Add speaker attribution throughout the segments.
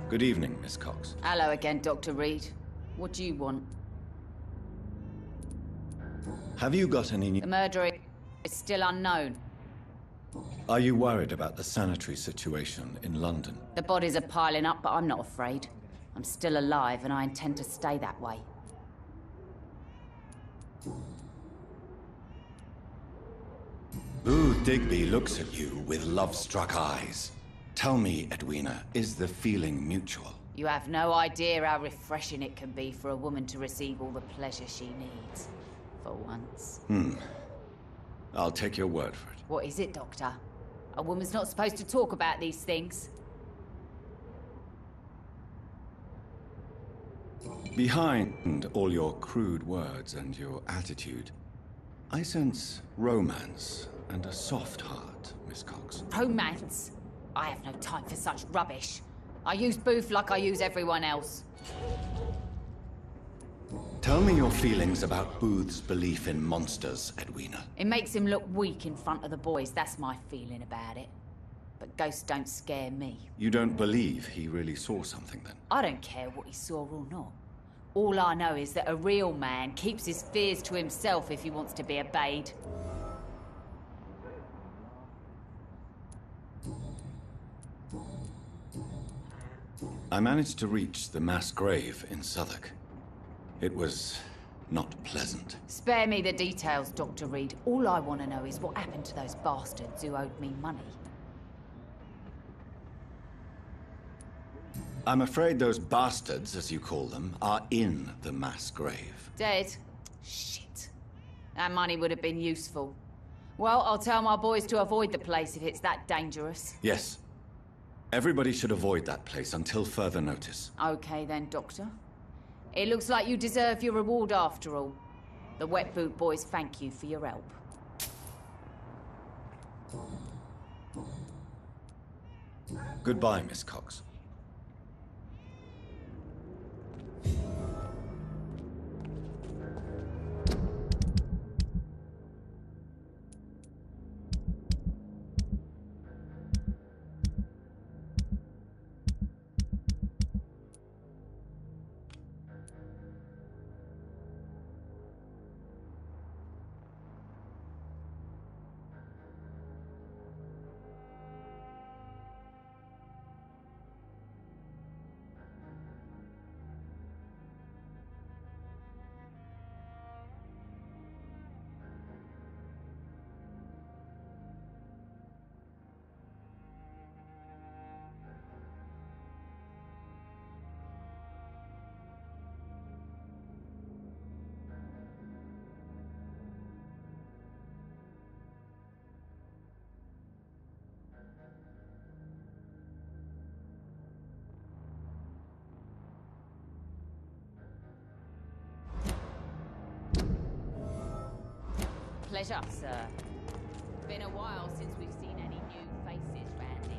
Speaker 1: Good evening, Miss Cox.
Speaker 2: Hello again, Dr. Reed. What do you want?
Speaker 1: Have you got any new...
Speaker 2: The murderer is still unknown.
Speaker 1: Are you worried about the sanitary situation in London?
Speaker 2: The bodies are piling up, but I'm not afraid. I'm still alive, and I intend to stay that way.
Speaker 1: Booth Digby looks at you with love-struck eyes. Tell me, Edwina, is the feeling mutual?
Speaker 2: You have no idea how refreshing it can be for a woman to receive all the pleasure she needs. For once.
Speaker 1: I'll take your word for it.
Speaker 2: What is it, Doctor? A woman's not supposed to talk about these things.
Speaker 1: Behind all your crude words and your attitude, I sense romance and a soft heart, Miss Cox.
Speaker 2: Romance? I have no time for such rubbish. I use Booth like I use everyone else.
Speaker 1: Tell me your feelings about Booth's belief in monsters, Edwina.
Speaker 2: It makes him look weak in front of the boys, that's my feeling about it. But ghosts don't scare me.
Speaker 1: You don't believe he really saw something, then?
Speaker 2: I don't care what he saw or not. All I know is that a real man keeps his fears to himself if he wants to be obeyed.
Speaker 1: I managed to reach the mass grave in Southwark. It was not pleasant.
Speaker 2: Spare me the details, Dr. Reed. All I want to know is what happened to those bastards who owed me money.
Speaker 1: I'm afraid those bastards, as you call them, are in the mass grave.
Speaker 2: Dead? Shit. That money would have been useful. Well, I'll tell my boys to avoid the place if it's that dangerous.
Speaker 1: Yes. Everybody should avoid that place until further notice.
Speaker 2: Okay then, Doctor. It looks like you deserve your reward after all. The Wet Boot boys thank you for your help.
Speaker 1: Goodbye, Miss Cox.
Speaker 2: Pleasure, sir. Been a while since we've seen any new faces round here.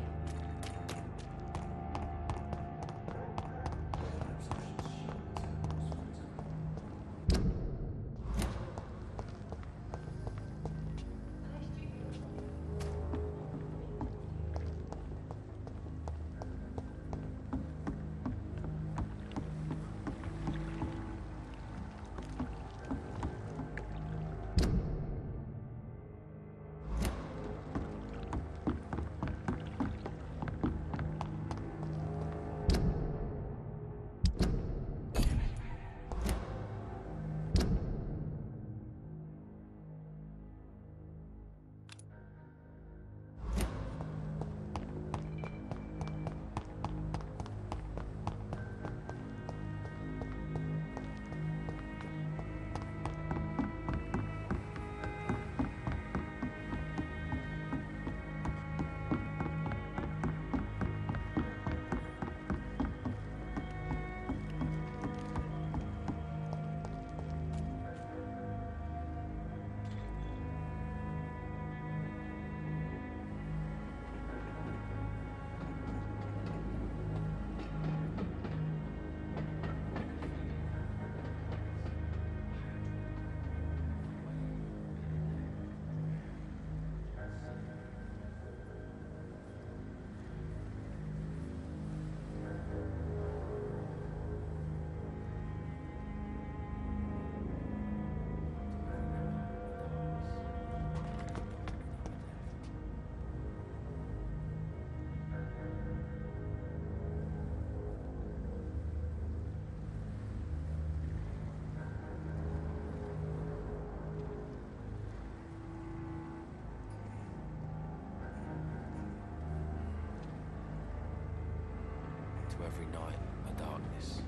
Speaker 3: every night a darkness,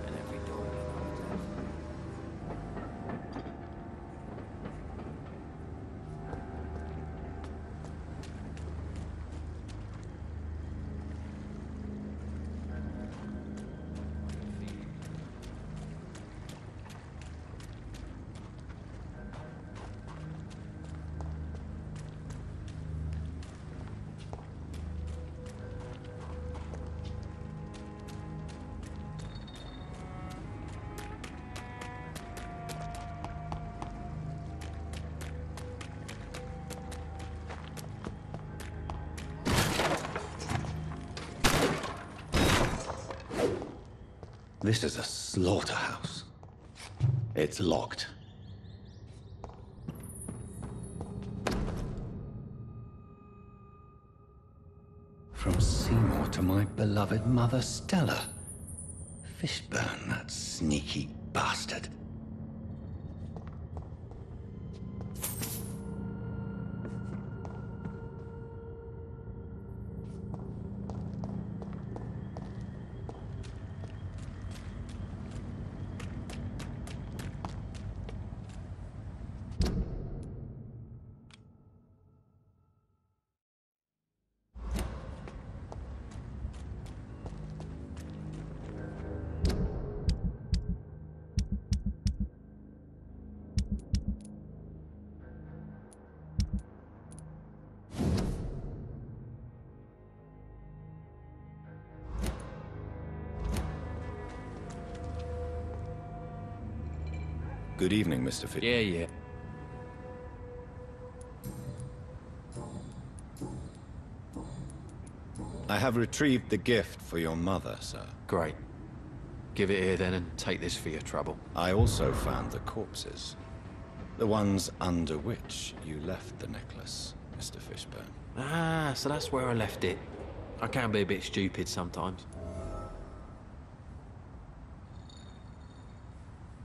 Speaker 3: and every dawn another death.
Speaker 1: This is a slaughterhouse. It's locked. From Seymour to my beloved mother, Stella. Fishburne, that sneaky bastard. Good evening, Mr. Fitz.
Speaker 3: Yeah.
Speaker 1: I have retrieved the gift for your mother, sir.
Speaker 3: Great. Give it here then and take this for your trouble.
Speaker 1: I also found the corpses. The ones under which you left the necklace, Mr. Fishburne.
Speaker 3: Ah, so that's where I left it. I can be a bit stupid sometimes.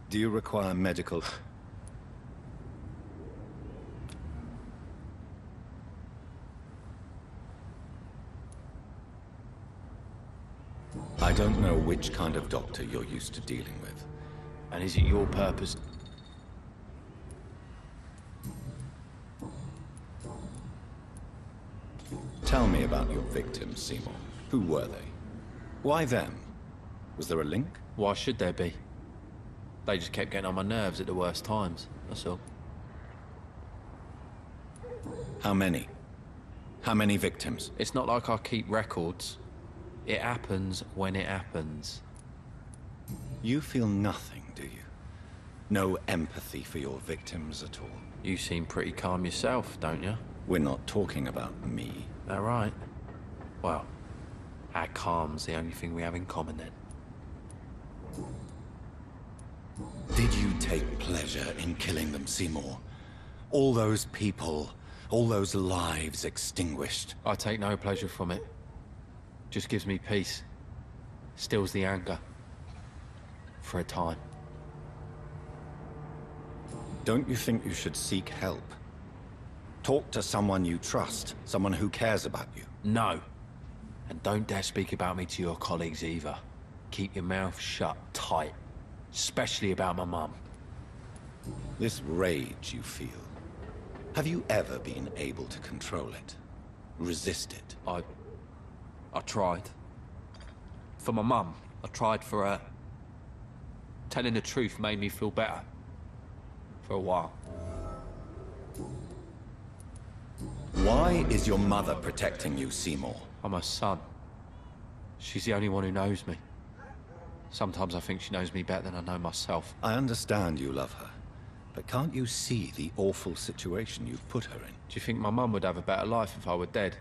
Speaker 1: Do you require medical... I don't know which kind of doctor you're used to dealing with.
Speaker 3: And is it your purpose?
Speaker 1: Tell me about your victims, Seymour. Who were they? Why them? Was there a link?
Speaker 3: Why should there be? They just kept getting on my nerves at the worst times, that's all.
Speaker 1: How many? How many victims?
Speaker 3: It's not like I keep records. It happens when it happens.
Speaker 1: You feel nothing, do you? No empathy for your victims at all?
Speaker 3: You seem pretty calm yourself, don't you?
Speaker 1: We're not talking about me.
Speaker 3: That right? Well, our calm's the only thing we have in common then.
Speaker 1: Did you take pleasure in killing them, Seymour? All those people, all those lives extinguished.
Speaker 3: I take no pleasure from it. Just gives me peace. Stills the anger. For a time.
Speaker 1: Don't you think you should seek help? Talk to someone you trust, someone who cares about you.
Speaker 3: No. And don't dare speak about me to your colleagues either. Keep your mouth shut tight. Especially about my mum.
Speaker 1: This rage you feel, have you ever been able to control it? Resist it?
Speaker 3: I tried. For my mum, I tried for her. Telling the truth made me feel better. For a while.
Speaker 1: Why is your mother protecting you, Seymour?
Speaker 3: I'm her son. She's the only one who knows me. Sometimes I think she knows me better than I know myself.
Speaker 1: I understand you love her, but can't you see the awful situation you've put her in?
Speaker 3: Do you think my mum would have a better life if I were dead?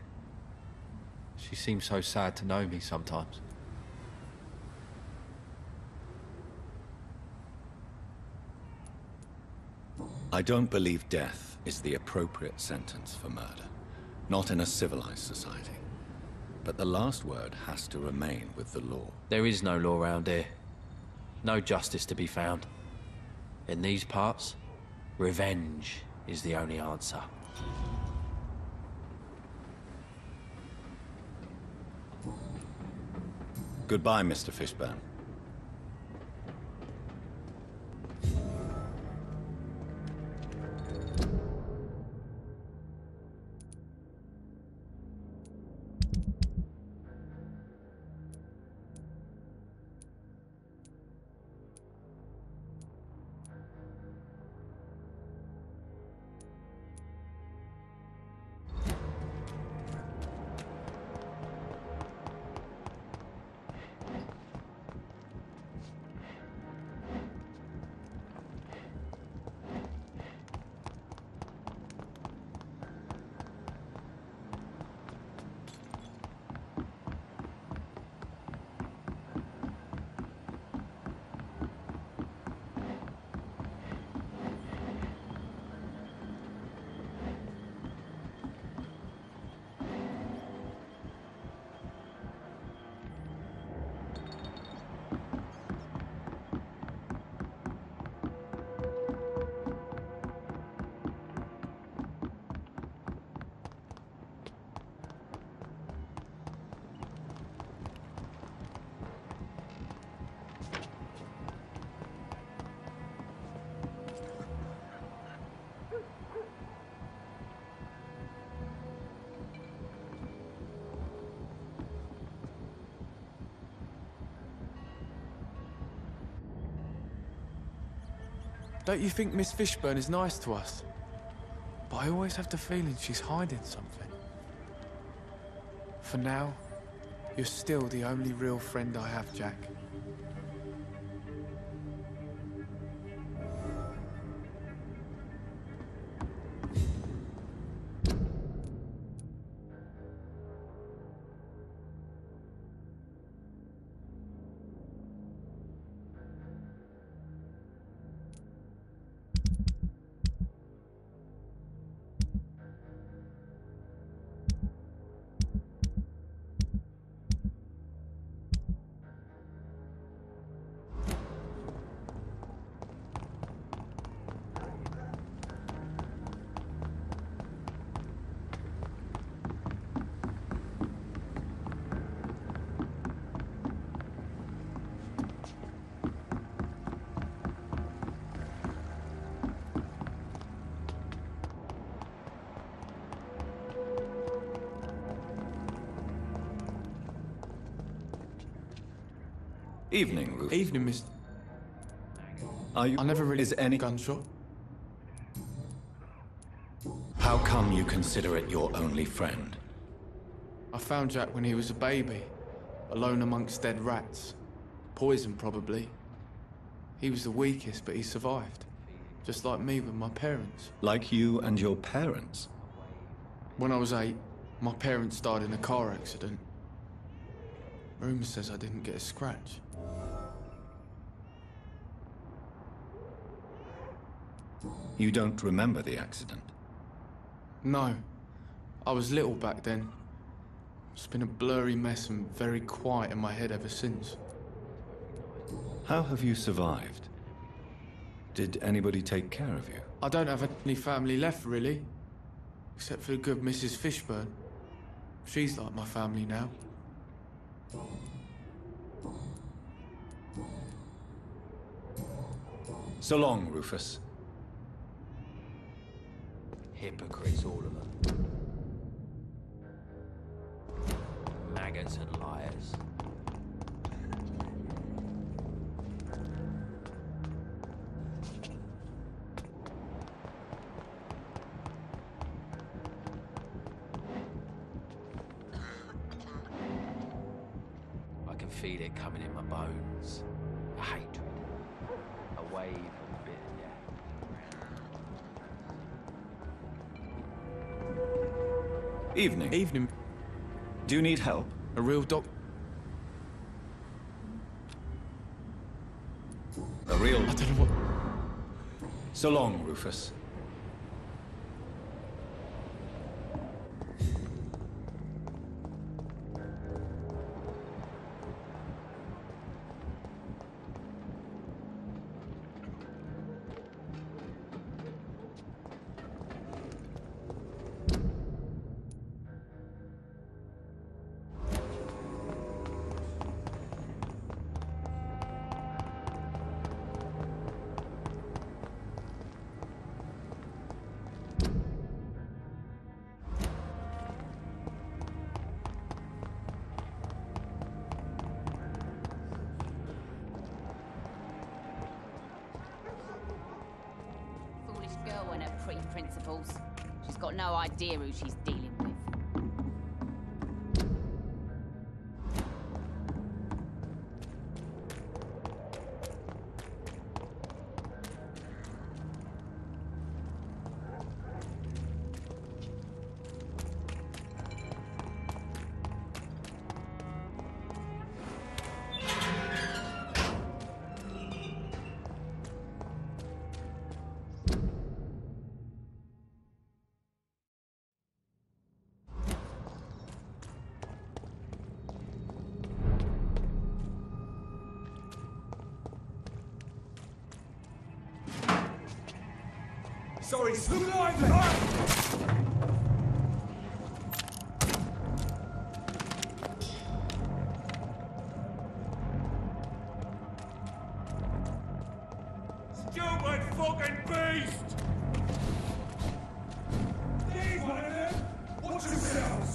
Speaker 3: She seems so sad to know me sometimes.
Speaker 1: I don't believe death is the appropriate sentence for murder. Not in a civilized society. But the last word has to remain with the law.
Speaker 3: There is no law around here. No justice to be found. In these parts, revenge is the only answer.
Speaker 1: Goodbye, Mr. Fishburne.
Speaker 4: Don't you think Miss Fishburne is nice to us? But I always have the feeling she's hiding something. For now, you're still the only real friend I have, Jack.
Speaker 1: Evening, Rufus.
Speaker 4: Evening, Miss...
Speaker 1: Are you...
Speaker 4: I never really...
Speaker 1: Is any...
Speaker 4: gunshot?
Speaker 1: How come you consider it your only friend?
Speaker 4: I found Jack when he was a baby, alone amongst dead rats. Poison, probably. He was the weakest, but he survived. Just like me with my parents.
Speaker 1: Like you and your parents?
Speaker 4: When I was 8, my parents died in a car accident. Rumour says I didn't get a scratch.
Speaker 1: You don't remember the accident?
Speaker 4: No. I was little back then. It's been a blurry mess and very quiet in my head ever since.
Speaker 1: How have you survived? Did anybody take care of you?
Speaker 4: I don't have any family left, really. Except for the good Mrs. Fishburne. She's like my family now.
Speaker 1: So long, Rufus.
Speaker 3: Hypocrites, all of them. Maggots and liars. I can feel it coming in my bones. A hatred. A wave of bitter.
Speaker 1: Evening.
Speaker 4: Evening.
Speaker 1: Do you need help?
Speaker 4: A real doc...
Speaker 1: A real...
Speaker 4: I don't know what...
Speaker 1: So long, Rufus.
Speaker 2: trifles. She's got no idea who she's dealing with.
Speaker 5: Sorry, look alive! Stupid fucking beast! Need one of them? Watch yourselves!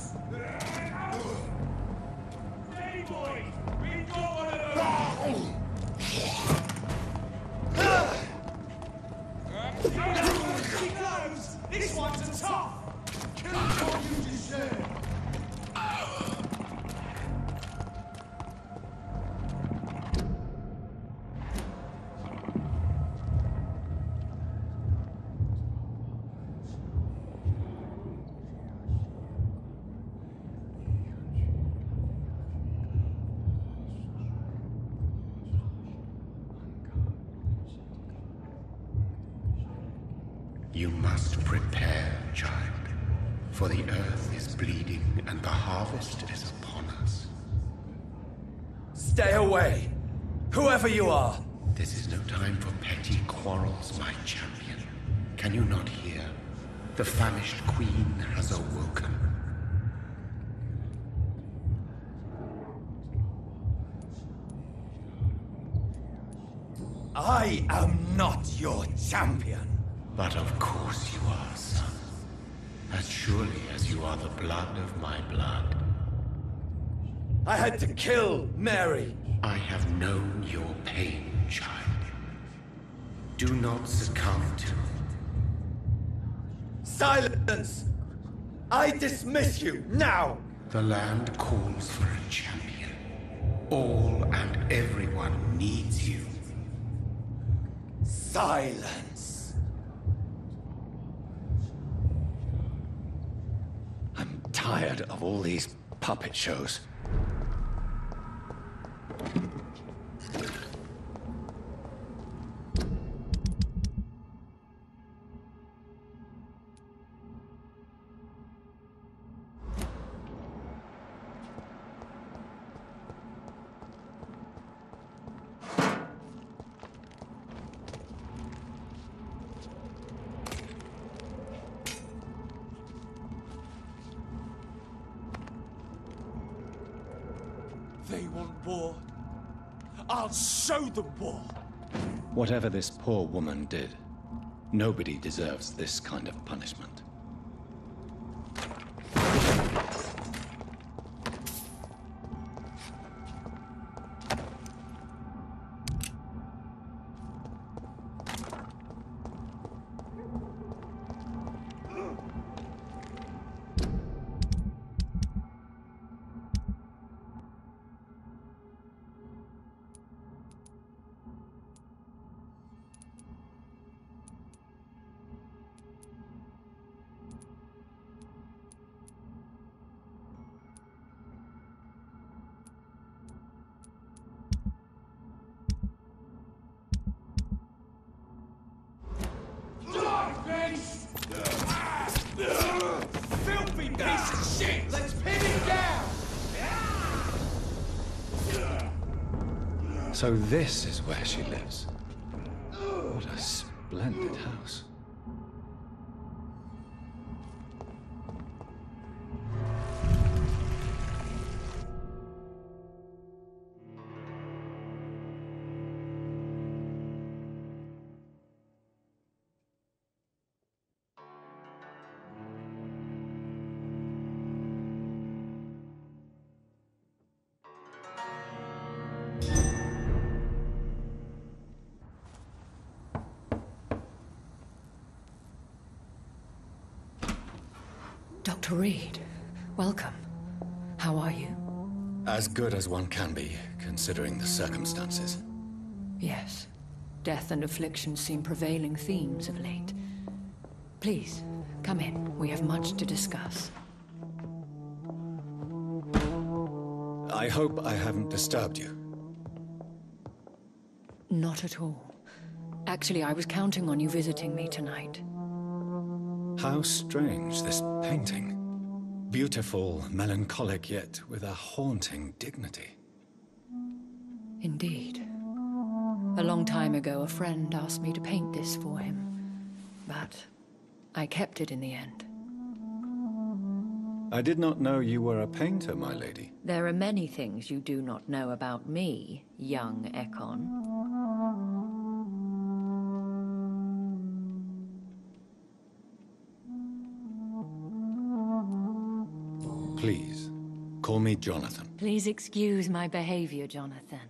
Speaker 5: Hey boys, we got one of them! This one's a tough! Kill what you deserve!
Speaker 6: You must prepare, child, for the earth is bleeding and the harvest is upon us.
Speaker 5: Stay away! Whoever you are!
Speaker 6: This is no time for petty quarrels, my champion. Can you not hear? The famished queen has awoken.
Speaker 5: I am not your champion!
Speaker 6: But of course you are, son. As surely as you are the blood of my blood.
Speaker 5: I had to kill Mary!
Speaker 6: I have known your pain, child. Do not succumb to...
Speaker 5: Silence! I dismiss you, now!
Speaker 6: The land calls for a champion. All and everyone needs you.
Speaker 5: Silence! I'm tired of all these puppet shows. They want war. I'll show them war.
Speaker 1: Whatever this poor woman did, nobody deserves this kind of punishment.
Speaker 5: Filthy piece of shit! Let's pin him down!
Speaker 1: So this is where she lives. What a splendid house.
Speaker 7: Dr. Reed, welcome. How are you?
Speaker 1: As good as one can be, considering the circumstances.
Speaker 7: Yes. Death and affliction seem prevailing themes of late. Please, come in. We have much to discuss.
Speaker 1: I hope I haven't disturbed you.
Speaker 7: Not at all. Actually, I was counting on you visiting me tonight.
Speaker 1: How strange, this painting. Beautiful, melancholic, yet with a haunting dignity.
Speaker 7: Indeed. A long time ago, a friend asked me to paint this for him, but I kept it in the end.
Speaker 1: I did not know you were a painter, my lady.
Speaker 7: There are many things you do not know about me, young Ekon.
Speaker 1: Please, call me Jonathan.
Speaker 7: Please excuse my behavior, Jonathan.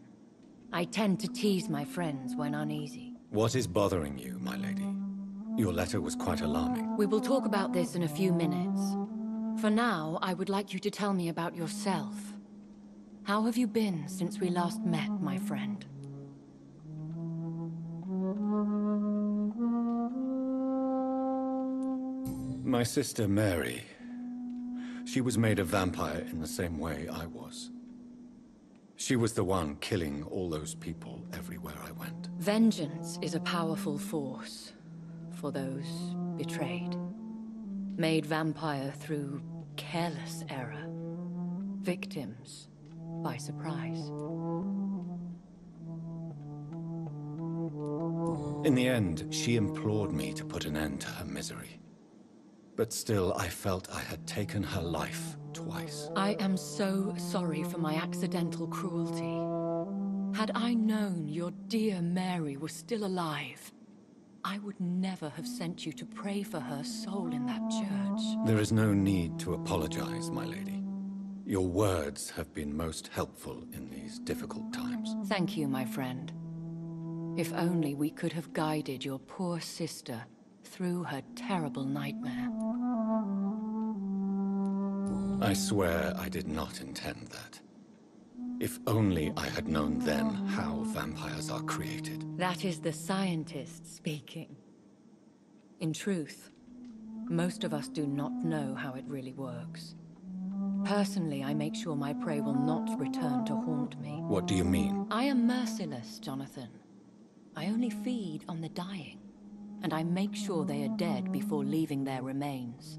Speaker 7: I tend to tease my friends when uneasy.
Speaker 1: What is bothering you, my lady? Your letter was quite alarming.
Speaker 7: We will talk about this in a few minutes. For now, I would like you to tell me about yourself. How have you been since we last met, my friend?
Speaker 1: My sister Mary. She was made a vampire in the same way I was. She was the one killing all those people everywhere I went.
Speaker 7: Vengeance is a powerful force for those betrayed. Made vampire through careless error. Victims by surprise.
Speaker 1: In the end, she implored me to put an end to her misery. But still, I felt I had taken her life twice.
Speaker 7: I am so sorry for my accidental cruelty. Had I known your dear Mary was still alive, I would never have sent you to pray for her soul in that church.
Speaker 1: There is no need to apologize, my lady. Your words have been most helpful in these difficult times.
Speaker 7: Thank you, my friend. If only we could have guided your poor sister through her terrible nightmare.
Speaker 1: I swear I did not intend that. If only I had known then how vampires are created.
Speaker 7: That is the scientist speaking. In truth, most of us do not know how it really works. Personally, I make sure my prey will not return to haunt me.
Speaker 1: What do you mean?
Speaker 7: I am merciless, Jonathan. I only feed on the dying, and I make sure they are dead before leaving their remains.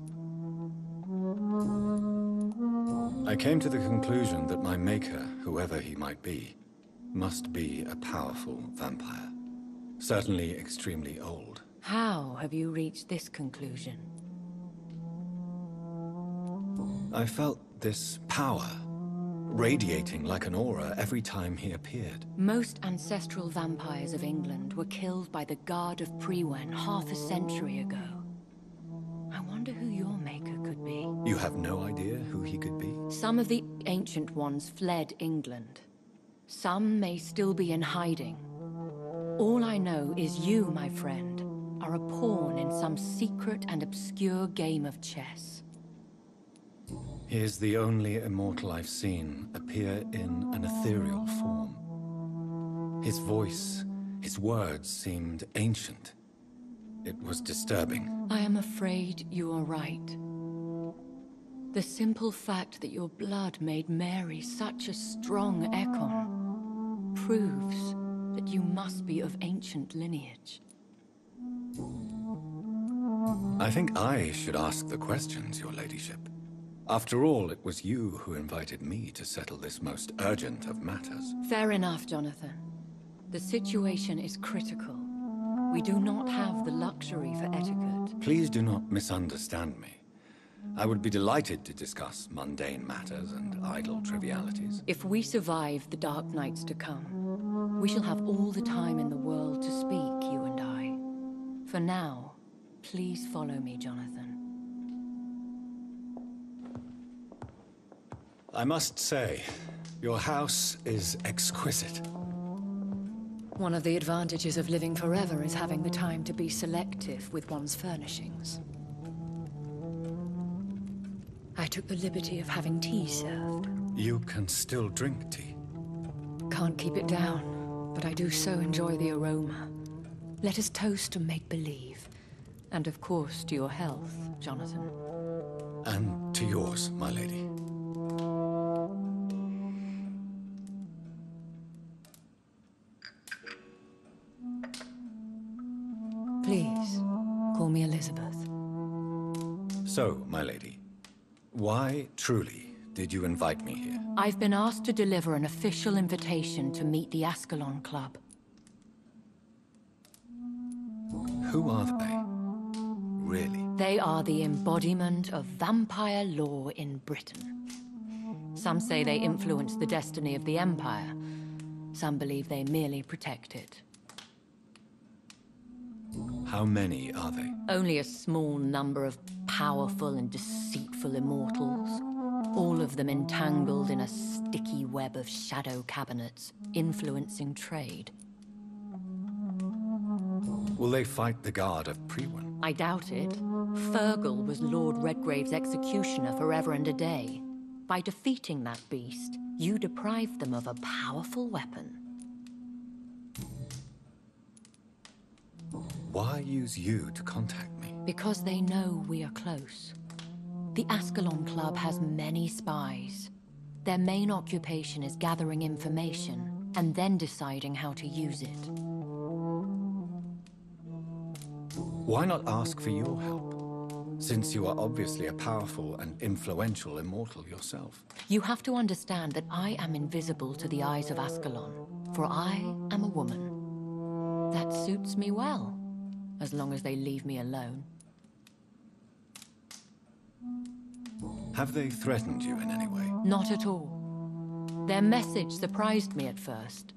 Speaker 1: I came to the conclusion that my maker, whoever he might be, must be a powerful vampire. Certainly extremely old.
Speaker 7: How have you reached this conclusion?
Speaker 1: I felt this power, radiating like an aura every time he appeared.
Speaker 7: Most ancestral vampires of England were killed by the Guard of Priwen half a century ago. I wonder who your maker could be.
Speaker 1: You have no idea who he could be?
Speaker 7: Some of the ancient ones fled England. Some may still be in hiding. All I know is you, my friend, are a pawn in some secret and obscure game of chess.
Speaker 1: He is the only immortal I've seen appear in an ethereal form. His voice, his words seemed ancient. It was disturbing.
Speaker 7: I am afraid you are right. The simple fact that your blood made Mary such a strong Ekon proves that you must be of ancient lineage.
Speaker 1: I think I should ask the questions, your ladyship. After all, it was you who invited me to settle this most urgent of matters.
Speaker 7: Fair enough, Jonathan. The situation is critical. We do not have the luxury for etiquette.
Speaker 1: Please do not misunderstand me. I would be delighted to discuss mundane matters and idle trivialities.
Speaker 7: If we survive the dark nights to come, we shall have all the time in the world to speak, you and I. For now, please follow me, Jonathan.
Speaker 1: I must say, your house is exquisite.
Speaker 7: One of the advantages of living forever is having the time to be selective with one's furnishings. took the liberty of having tea served.
Speaker 1: You can still drink tea.
Speaker 7: Can't keep it down, but I do so enjoy the aroma. Let us toast to make-believe. And of course, to your health, Jonathan.
Speaker 1: And to yours, my lady.
Speaker 7: Please, call me Elizabeth.
Speaker 1: So, my lady, why, truly, did you invite me here?
Speaker 7: I've been asked to deliver an official invitation to meet the Ascalon Club.
Speaker 1: Who are they? Really?
Speaker 7: They are the embodiment of vampire law in Britain. Some say they influence the destiny of the Empire. Some believe they merely protect it.
Speaker 1: How many are they?
Speaker 7: Only a small number of powerful and deceitful immortals. All of them entangled in a sticky web of shadow cabinets, influencing trade.
Speaker 1: Will they fight the guard of Priwen?
Speaker 7: I doubt it. Fergal was Lord Redgrave's executioner forever and a day. By defeating that beast, you deprived them of a powerful weapon.
Speaker 1: Why use you to contact me?
Speaker 7: Because they know we are close. The Ascalon Club has many spies. Their main occupation is gathering information, and then deciding how to use it.
Speaker 1: Why not ask for your help? Since you are obviously a powerful and influential immortal yourself.
Speaker 7: You have to understand that I am invisible to the eyes of Ascalon, for I am a woman. That suits me well, as long as they leave me alone.
Speaker 1: Have they threatened you in any way?
Speaker 7: Not at all. Their message surprised me at first,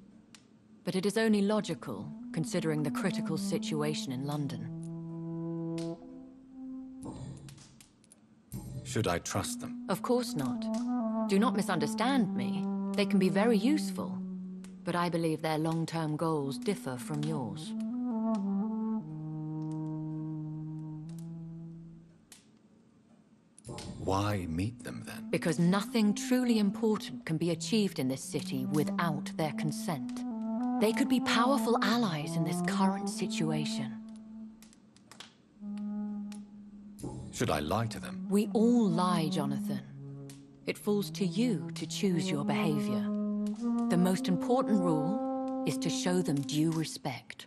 Speaker 7: but it is only logical, considering the critical situation in London.
Speaker 1: Should I trust them?
Speaker 7: Of course not. Do not misunderstand me. They can be very useful, but I believe their long-term goals differ from yours.
Speaker 1: Why meet them then?
Speaker 7: Because nothing truly important can be achieved in this city without their consent. They could be powerful allies in this current situation.
Speaker 1: Should I lie to them?
Speaker 7: We all lie, Jonathan. It falls to you to choose your behavior. The most important rule is to show them due respect.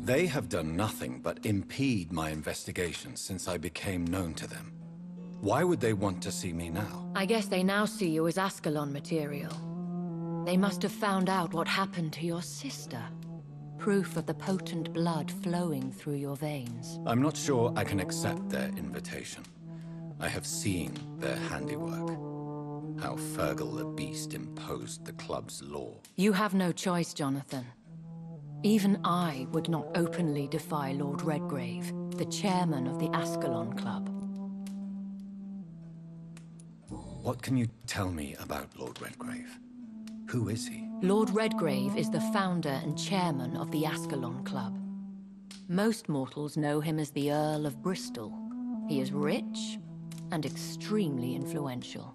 Speaker 1: They have done nothing but impede my investigation since I became known to them. Why would they want to see me now?
Speaker 7: I guess they now see you as Ascalon material. They must have found out what happened to your sister. Proof of the potent blood flowing through your veins.
Speaker 1: I'm not sure I can accept their invitation. I have seen their handiwork. How Fergal the Beast imposed the club's law.
Speaker 7: You have no choice, Jonathan. Even I would not openly defy Lord Redgrave, the chairman of the Ascalon Club.
Speaker 1: What can you tell me about Lord Redgrave? Who is he?
Speaker 7: Lord Redgrave is the founder and chairman of the Ascalon Club. Most mortals know him as the Earl of Bristol. He is rich and extremely influential.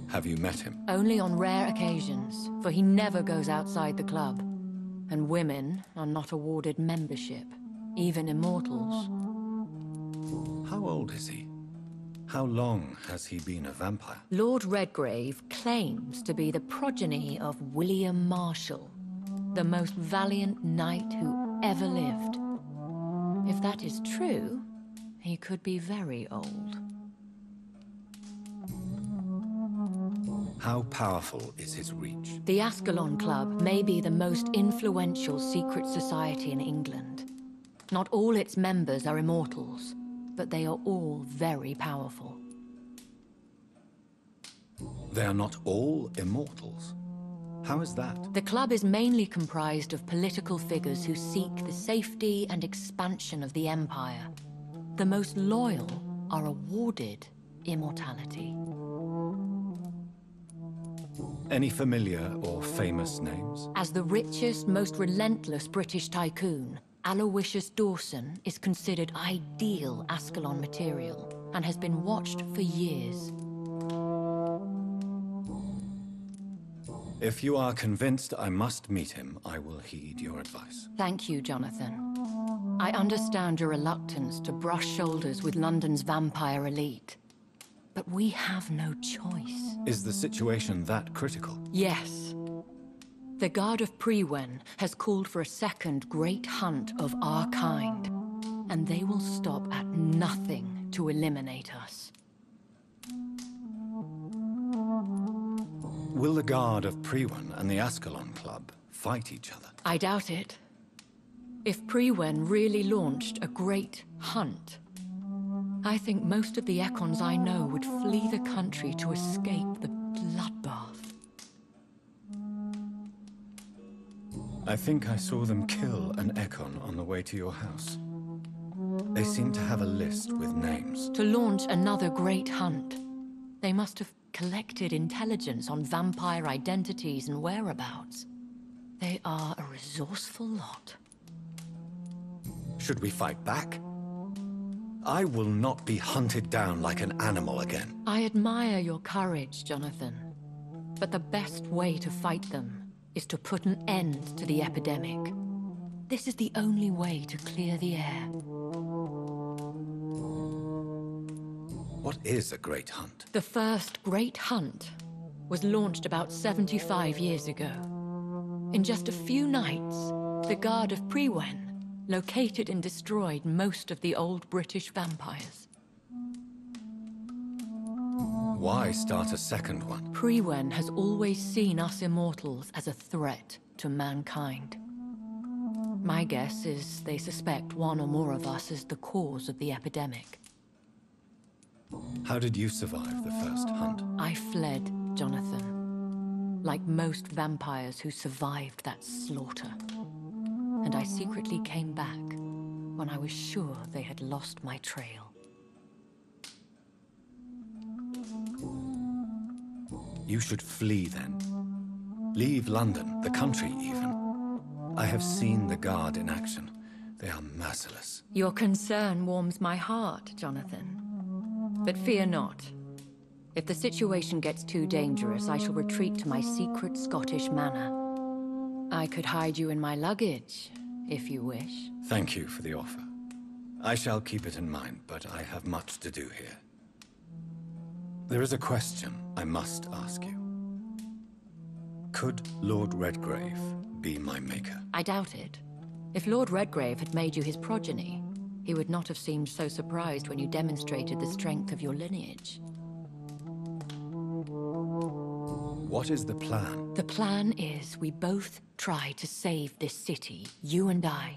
Speaker 1: Have you met him?
Speaker 7: Only on rare occasions, for he never goes outside the club. And women are not awarded membership, even immortals.
Speaker 1: How old is he? How long has he been a vampire?
Speaker 7: Lord Redgrave claims to be the progeny of William Marshall, the most valiant knight who ever lived. If that is true, he could be very old.
Speaker 1: How powerful is his reach?
Speaker 7: The Ascalon Club may be the most influential secret society in England. Not all its members are immortals, but they are all very powerful.
Speaker 1: They are not all immortals. How is that?
Speaker 7: The club is mainly comprised of political figures who seek the safety and expansion of the Empire. The most loyal are awarded immortality.
Speaker 1: Any familiar or famous names?
Speaker 7: As the richest, most relentless British tycoon, Aloysius Dawson is considered ideal Ascalon material and has been watched for years.
Speaker 1: If you are convinced I must meet him, I will heed your advice.
Speaker 7: Thank you, Jonathan. I understand your reluctance to brush shoulders with London's vampire elite. But we have no choice.
Speaker 1: Is the situation that critical?
Speaker 7: Yes. The Guard of Priwen has called for a second great hunt of our kind, and they will stop at nothing to eliminate us.
Speaker 1: Will the Guard of Priwen and the Ascalon Club fight each other?
Speaker 7: I doubt it. If Priwen really launched a great hunt, I think most of the Ekons I know would flee the country to escape the bloodbath.
Speaker 1: I think I saw them kill an Ekon on the way to your house. They seem to have a list with names.
Speaker 7: To launch another great hunt, they must have collected intelligence on vampire identities and whereabouts. They are a resourceful lot.
Speaker 1: Should we fight back? I will not be hunted down like an animal again.
Speaker 7: I admire your courage, Jonathan. But the best way to fight them is to put an end to the epidemic. This is the only way to clear the air.
Speaker 1: What is a great hunt?
Speaker 7: The first great hunt was launched about 75 years ago. In just a few nights, the Guard of Priwen located and destroyed most of the old British vampires.
Speaker 1: Why start a second one?
Speaker 7: Priwen has always seen us immortals as a threat to mankind. My guess is they suspect one or more of us is the cause of the epidemic.
Speaker 1: How did you survive the first hunt?
Speaker 7: I fled, Jonathan. Like most vampires who survived that slaughter. And I secretly came back when I was sure they had lost my trail.
Speaker 1: You should flee then. Leave London, the country even. I have seen the Guard in action. They are merciless.
Speaker 7: Your concern warms my heart, Jonathan. But fear not. If the situation gets too dangerous, I shall retreat to my secret Scottish manor. I could hide you in my luggage, if you wish.
Speaker 1: Thank you for the offer. I shall keep it in mind, but I have much to do here. There is a question I must ask you. Could Lord Redgrave be my maker?
Speaker 7: I doubt it. If Lord Redgrave had made you his progeny, he would not have seemed so surprised when you demonstrated the strength of your lineage.
Speaker 1: What is the plan?
Speaker 7: The plan is we both try to save this city, you and I.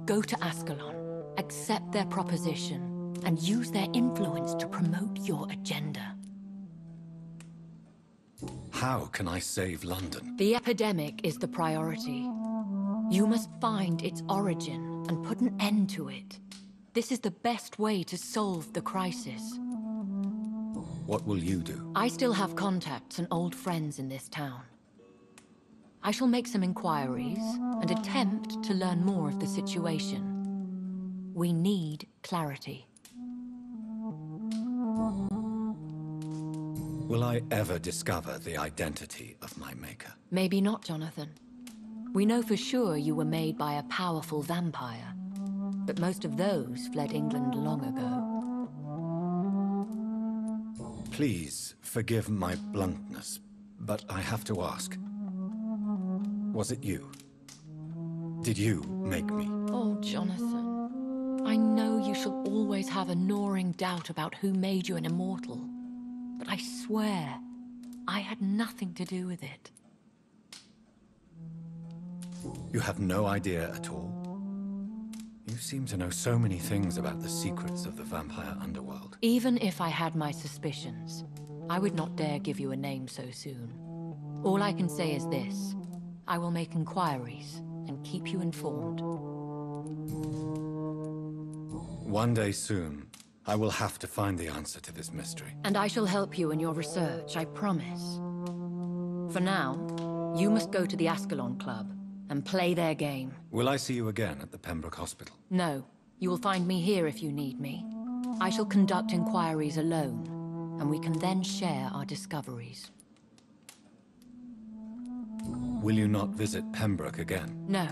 Speaker 7: Go to Ascalon, accept their proposition, and use their influence to promote your agenda.
Speaker 1: How can I save London?
Speaker 7: The epidemic is the priority. You must find its origin and put an end to it. This is the best way to solve the crisis.
Speaker 1: What will you do?
Speaker 7: I still have contacts and old friends in this town. I shall make some inquiries and attempt to learn more of the situation. We need clarity.
Speaker 1: Will I ever discover the identity of my maker?
Speaker 7: Maybe not, Jonathan. We know for sure you were made by a powerful vampire, but most of those fled England long ago.
Speaker 1: Please forgive my bluntness, but I have to ask. Was it you? Did you make me?
Speaker 7: Oh, Jonathan. I know you shall always have a gnawing doubt about who made you an immortal. But I swear, I had nothing to do with it.
Speaker 1: You have no idea at all? You seem to know so many things about the secrets of the vampire underworld.
Speaker 7: Even if I had my suspicions, I would not dare give you a name so soon. All I can say is this. I will make inquiries and keep you informed.
Speaker 1: One day soon, I will have to find the answer to this mystery.
Speaker 7: And I shall help you in your research, I promise. For now, you must go to the Ascalon Club and play their game.
Speaker 1: Will I see you again at the Pembroke Hospital?
Speaker 7: No, you will find me here if you need me. I shall conduct inquiries alone, and we can then share our discoveries.
Speaker 1: Will you not visit Pembroke again?
Speaker 7: No,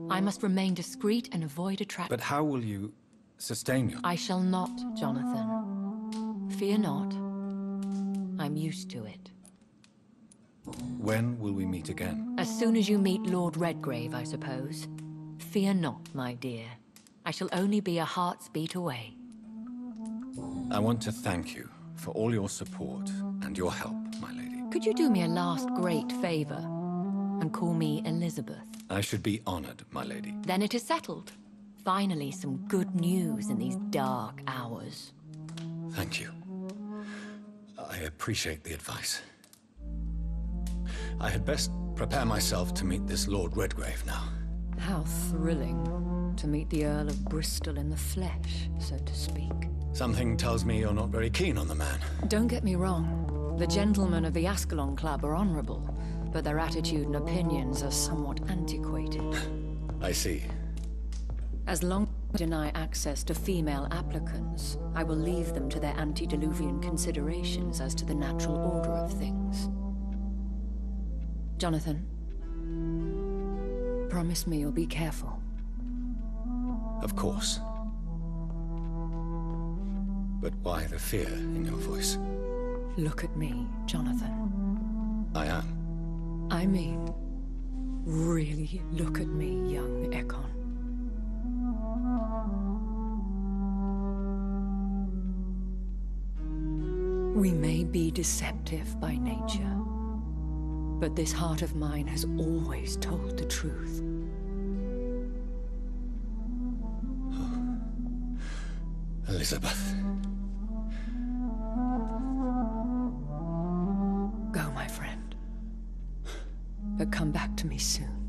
Speaker 7: I must remain discreet and avoid attraction.
Speaker 1: But how will you sustain your...
Speaker 7: I shall not, Jonathan. Fear not. I'm used to it.
Speaker 1: When will we meet again?
Speaker 7: As soon as you meet Lord Redgrave, I suppose. Fear not, my dear. I shall only be a heart's beat away.
Speaker 1: I want to thank you for all your support and your help, my lady.
Speaker 7: Could you do me a last great favor and call me Elizabeth?
Speaker 1: I should be honored, my lady.
Speaker 7: Then it is settled. Finally, some good news in these dark hours.
Speaker 1: Thank you. I appreciate the advice. I had best prepare myself to meet this Lord Redgrave now.
Speaker 7: How thrilling to meet the Earl of Bristol in the flesh, so to speak.
Speaker 1: Something tells me you're not very keen on the man.
Speaker 7: Don't get me wrong. The gentlemen of the Ascalon Club are honorable, but their attitude and opinions are somewhat antiquated.
Speaker 1: I see.
Speaker 7: As long as I deny access to female applicants, I will leave them to their antediluvian considerations as to the natural order of things. Jonathan, promise me you'll be careful.
Speaker 1: Of course. But why the fear in your voice?
Speaker 7: Look at me, Jonathan.
Speaker 1: I am.
Speaker 7: I mean, really look at me, young Ekon. We may be deceptive by nature, but this heart of mine has always told the truth.
Speaker 1: Elizabeth.
Speaker 7: Go, my friend. But come back to me soon.